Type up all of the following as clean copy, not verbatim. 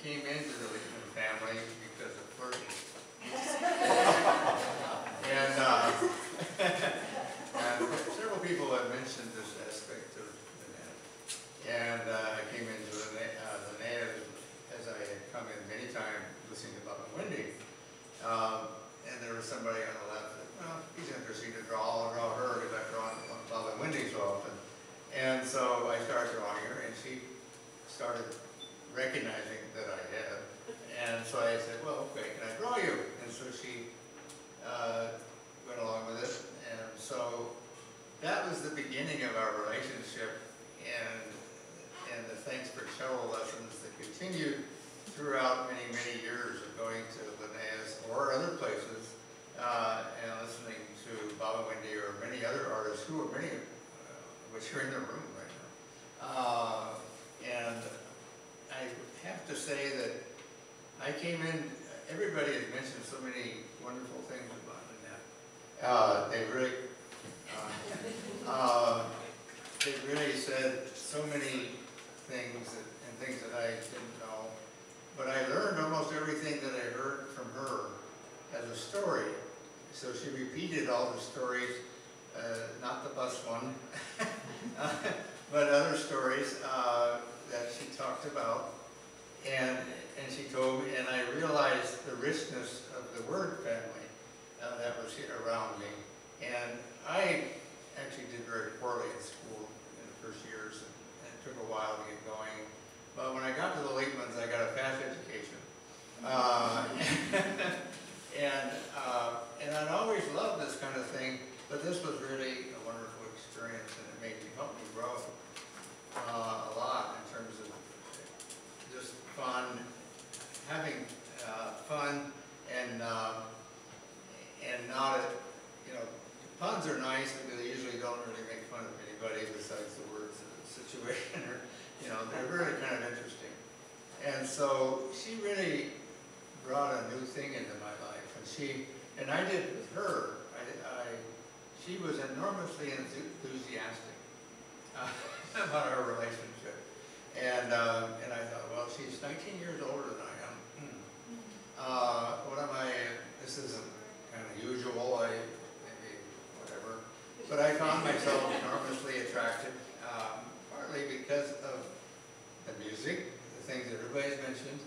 came into the Liepman family because of flirting. and, and several people have mentioned this aspect of Nanette. And I came into the Nanette as I had come in many times listening to Bob and Wendy. And there was somebody on the left that, well, he's interesting to draw. I'll draw her because I've drawn Bob and Wendy so often. And so I started drawing her, and she started recognizing that I had. And so I said, well, okay, can I draw you? And so she went along with it. And so that was the beginning of our relationship, and the thanks for cello lessons that continued throughout many, many years of going to Linnaeus or other places and listening to Bob and Wendy or many other artists who are many which are in the room right now. And I have to say that I came in, everybody has mentioned so many wonderful things about Nanette. They really said so many things and things that I didn't know. But I learned almost everything that I heard from her as a story. So she repeated all the stories, not the bus one, but other stories that she talked about. And she told me, and I realized the richness of the word family that was around me. And I actually did very poorly in school in the first years, and it took a while to get going. But when I got to the Liepmans, I got a fast education. And I'd always loved this kind of thing, but this was really a wonderful experience, and it made me, help me grow a lot in terms of just fun, having fun, and not, you know, puns are nice because they usually don't really make fun of anybody besides the words of the situation, or, you know, they're really kind of interesting. And so she really brought a new thing into my life, and I did with her. She was enormously enthusiastic about our relationship, and I thought, well, she's 19 years older than I am. What am I? This isn't kind of usual. Maybe whatever, but I found myself enormously attracted, partly because of the music, the things that everybody's mentioned.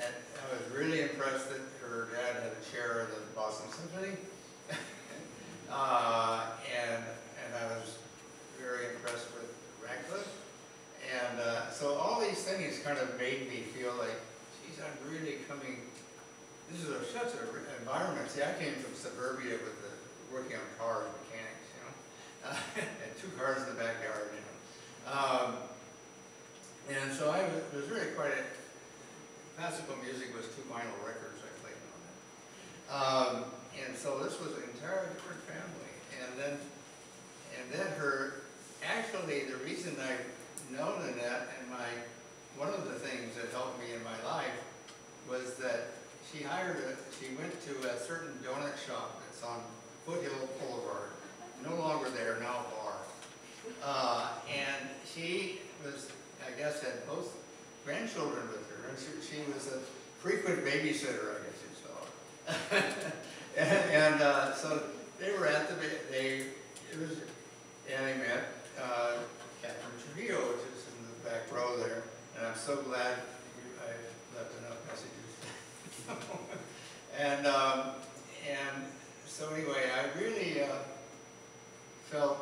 And I was really impressed that her dad had a chair of the Boston Symphony. And I was very impressed with Radcliffe. And so all these things kind of made me feel like, geez, I'm really coming, this is such an environment. See, I came from suburbia with working on cars, mechanics, you know, and 2 cars in the backyard, you know. And so I was really quite classical music was 2 vinyl records I played on that. And so this was an entirely different family. And then her, actually the reason I've known Nanette and one of the things that helped me in my life was that she went to a certain donut shop that's on Foothill Boulevard, no longer there, now a bar. And she was, I guess, had both grandchildren with her, and she was a frequent babysitter, I guess you saw. and so they were at they met Catherine Trujillo, which is in the back row there, and I'm so glad I left enough messages. and so anyway, I really felt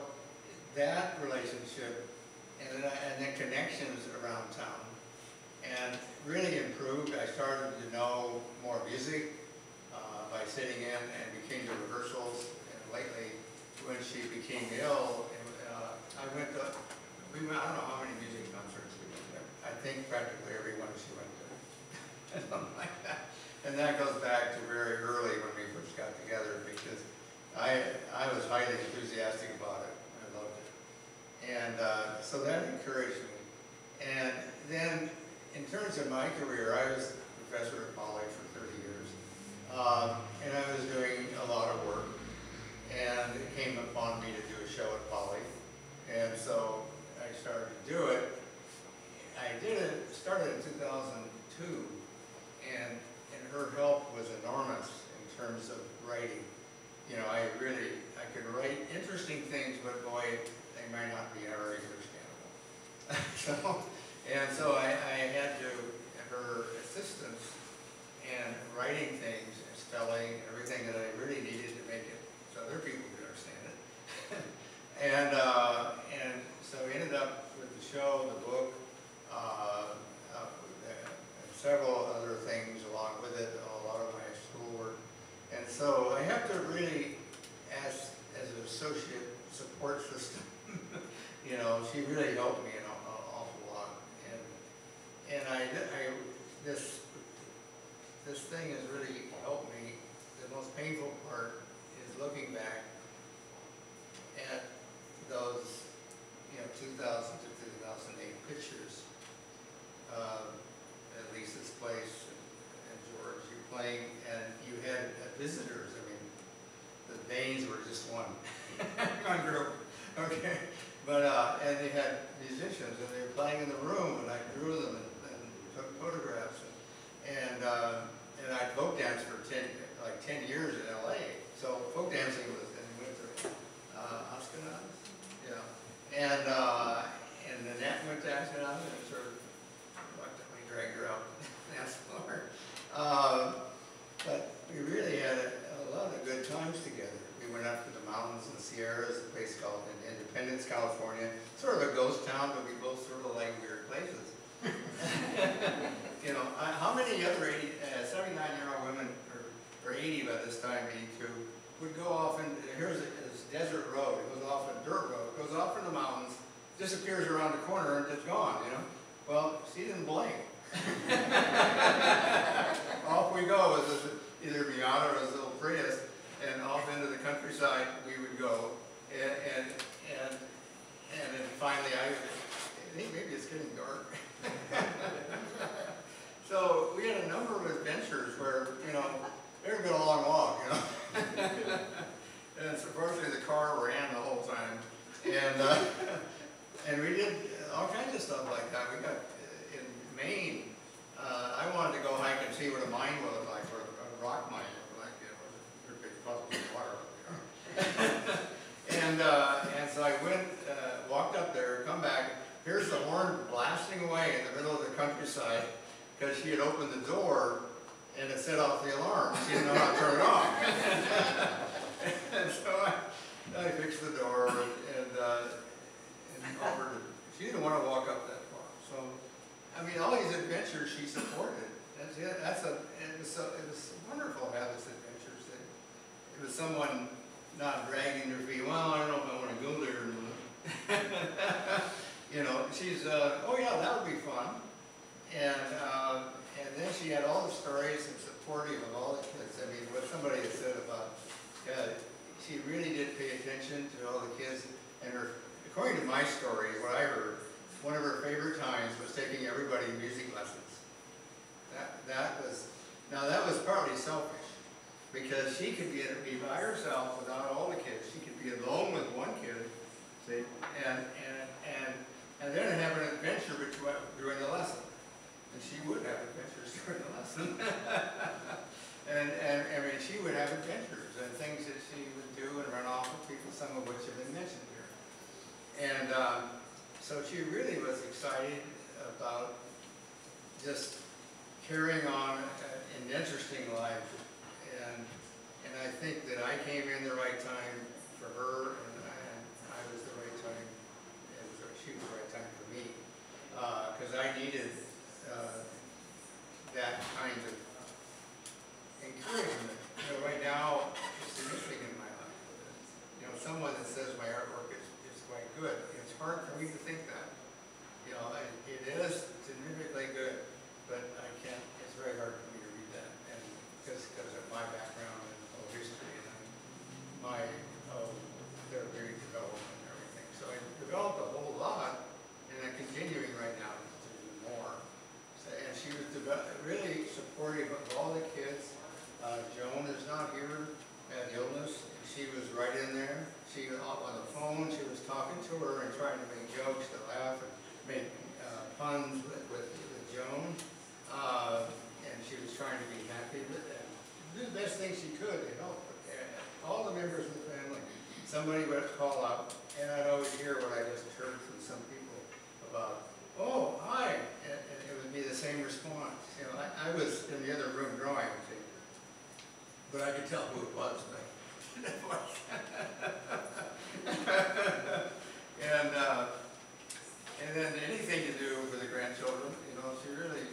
that relationship and then connections around town, and really improved. I started to know more music by sitting in, and we came to rehearsals. And lately, when she became ill, I went to, I don't know how many music concerts we went to. I think practically every one she went to, something like that. And that goes back to very early when we first got together, because I was highly enthusiastic about it. I loved it. And so that encouraged me. And then, in terms of my career, I was a professor at Poly for 30 years. And I was doing a lot of work. And it came upon me to do a show at Poly. And so I started to do it. I started in 2002, and her help was enormous in terms of writing. You know, I could write interesting things, but boy, they might not be very understandable. So I had her assistance and writing things and spelling, everything that I really needed to make it so other people could understand it. and so we ended up with the show, the book, and several other things along with it, a lot of my schoolwork. And so I have to really, as an associate support system, you know, she really helped me an awful lot. And this thing has really helped me. The most painful part is looking back at those, you know, 2000 to 2008 pictures. At Lisa's place and George, you playing, and you had visitors. I mean, the Danes were just one group, okay. But and they had musicians, and they were playing in the room, and I drew them and took photographs, and I folk danced for 10 years in L.A. So folk dancing was in winter. Ashkenaz, yeah, and Nanette went to Ashkenaz and sort of reluctantly dragged her out the dance floor. But we really had a lot of good times together. We went up to the mountains and Sierras, a place called Independence, California. Sort of a ghost town, but we both sort of like weird places. You know, how many other 79-year-old women, or 80 by this time, 82, would go off and here's this desert road. It goes off a dirt road. It goes off in the mountains, disappears around the corner, and it's gone, you know. Well, she didn't blink. Off we go with this, either Miata or this little Prius, and off into the countryside we would go. And then finally I think maybe it's getting dark. So we had a number of adventures where, you know, it had been a long walk, you know. And unfortunately the car ran the whole time. And we did all kinds of stuff like that. We got in Maine. I wanted to go hike and see what a mine was like, or a rock mine looked like. You know, there's big puddles of water up there. And so I went, walked up there, come back. Here's the horn blasting away in the middle of the countryside because she had opened the door and it set off the alarm. She didn't know how to turn it off. And so I fixed the door and offered it. She didn't want to walk up that far. So, I mean, all these adventures she supported. It was wonderful to have these adventures. It was someone not dragging their feet. Well, I don't know if I want to go there. You know, she's, oh yeah, that would be fun. And then she had all the stories and supportive of all the kids. I mean, what somebody had said about, she really did pay attention to all the kids. And according to my story, what I heard, one of her favorite times was taking everybody music lessons. That was partly selfish, because she could be by herself without all the kids. She could be alone with one kid, see, and then have an adventure during the lesson. And she would have adventures during the lesson. and I mean, she would have adventures and things that she would do and run off with people, some of which have been mentioned here. And so she really was excited about just carrying on an interesting life. And I think that I came in the right time for her, and I was the right time, and she was the right time for me. Because I needed that kind of encouragement. You know, right now, it's significant in my life. You know, someone that says my artwork is quite good. It's hard for me to think that. You know, it is significantly good, but I can't, it's very hard for me to read that. And because of my background and history and my therapeutic development and everything. So I developed a whole lot, and I'm continuing right now to do more. So, and she was really supportive of all the kids. Joan is not here, had illness. She was right in there. She was on the phone. She was talking to her and trying to make jokes, to laugh, and make puns with Joan. And she was could, you know, all the members of the family, somebody would call up, and I'd always hear what I just heard from some people about, oh, hi, and it would be the same response. You know, I was in the other room drawing, see, but I could tell who it was. And then anything to do with the grandchildren, you know, she really,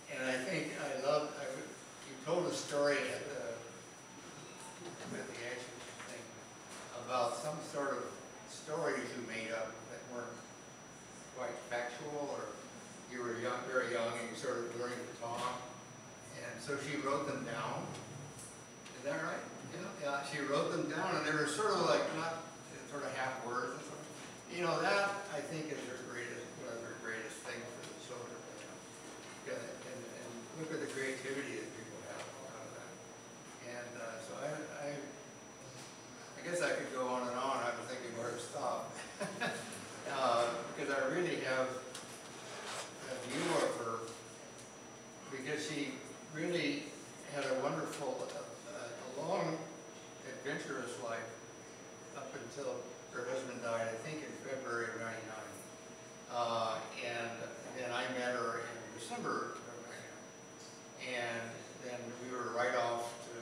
and I think I loved, you told a story at the action thing about some sort of stories you made up that weren't quite factual, or you were young, very young, and you sort of learning to talk, and so she wrote them down. Is that right? Yeah, she wrote them down, and they were sort of like not sort of half words and something. You know, that I think is her greatest, one of her greatest things for the children. You know, and look at the creativity that people have out of that. And so I guess I could go on and on. I was thinking where to stop because I really have a view of her because she really had a wonderful, a long, adventurous life up until her husband died, I think in February of '99. And then I met her in December of '99. And then we were right off to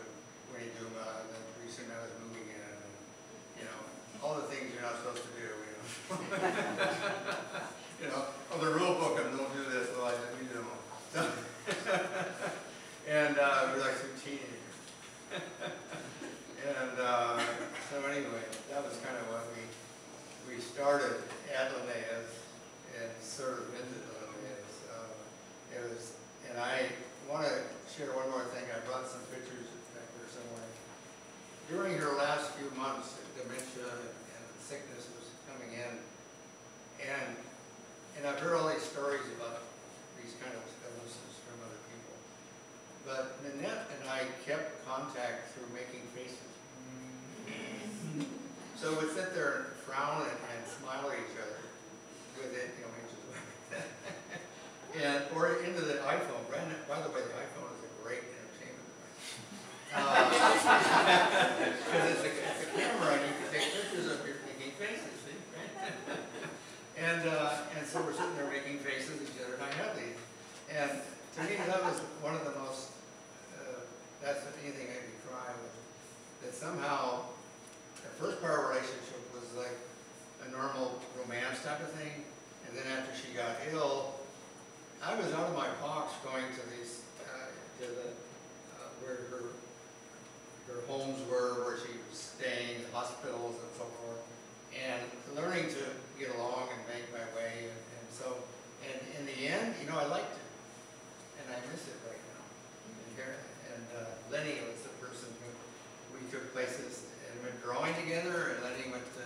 Winnie Duma, and then pretty soon I was moving in, and, you know, all the things you're not supposed to do, you know. You know, oh, the rule book of don't do this, well, I said, we do them all. So, and we're like some teenagers. And so anyway, that was kind of what we started at Nanette and sort of ended Nanette. It was, and I want to share one more thing. I brought some pictures back there somewhere. During her last few months, dementia and sickness was coming in, and I've heard all these stories about these kind of illnesses from other people. But Nanette and I kept contact through making faces. So we'd sit there and frown and smile at each other with it, you know, and or into the iPhone. By the way, the iPhone is a great entertainment device because it's a camera and you can take pictures of your making faces. See? And so we're sitting there making faces at each other, and I have these. And to me, that was one of the most. That's anything made me cry was that somehow. The first part of our relationship was like a normal romance type of thing, and then after she got ill, I was out of my box going to these, where her homes were, where she was staying, the hospitals and so forth, and learning to get along and make my way, and so, and in the end, you know, I liked it, and I miss it right now. And Lenny was the person who we took places. We went drawing together, and then we went to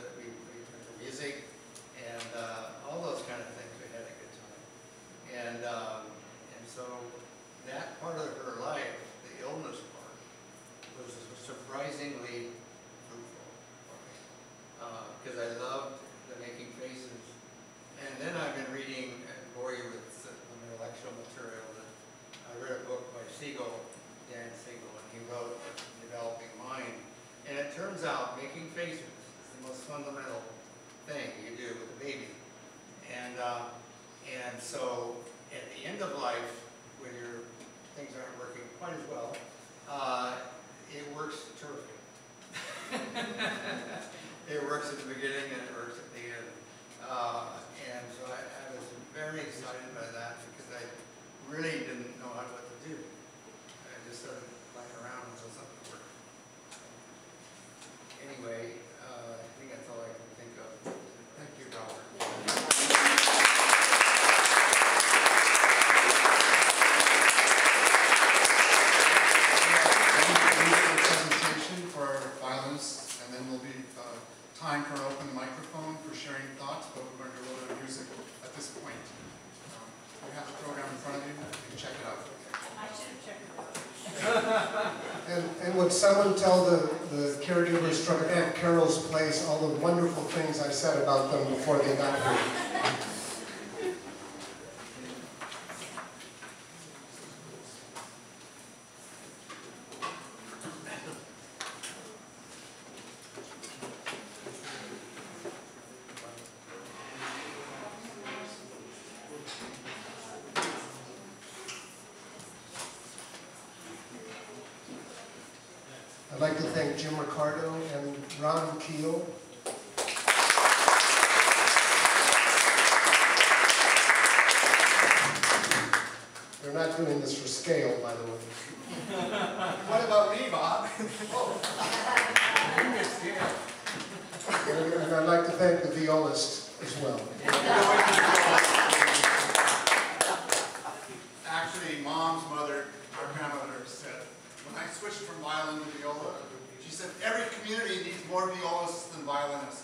music, and all those kind of things. We had a good time, and so that part of her life, the illness part, was surprisingly fruitful for me because I loved the making faces. And then I've been reading and bore you with some intellectual material. I read a book by Dan Siegel, and he wrote Developing Mind. And it turns out making faces is the most fundamental thing you do with a baby. And so at the end of life, when your things aren't working quite as well, it works terrific. It works at the beginning and it works at the end. And so I was very excited by that because I really didn't know what to do. I just started playing around until something worked. Anyway, I think that's all I can think of. Thank you, Robert. Presentation for our violins, and then will be time for an open microphone for sharing thoughts, but we're going to do a little bit of music at this point. You have the program in front of you, you can check it out. I should have checked it out. And would someone tell the caregivers from Aunt Carol's place all the wonderful things I said about them before they got here? I'd like to thank Jim Ricardo and Ron Keel. They're not doing this for scale, by the way. What about me, Bob? And I'd like to thank the violist as well. Actually, Mom's mother, our grandmother, said, when I switched from violin to viola, she said, every community needs more violists than violinists.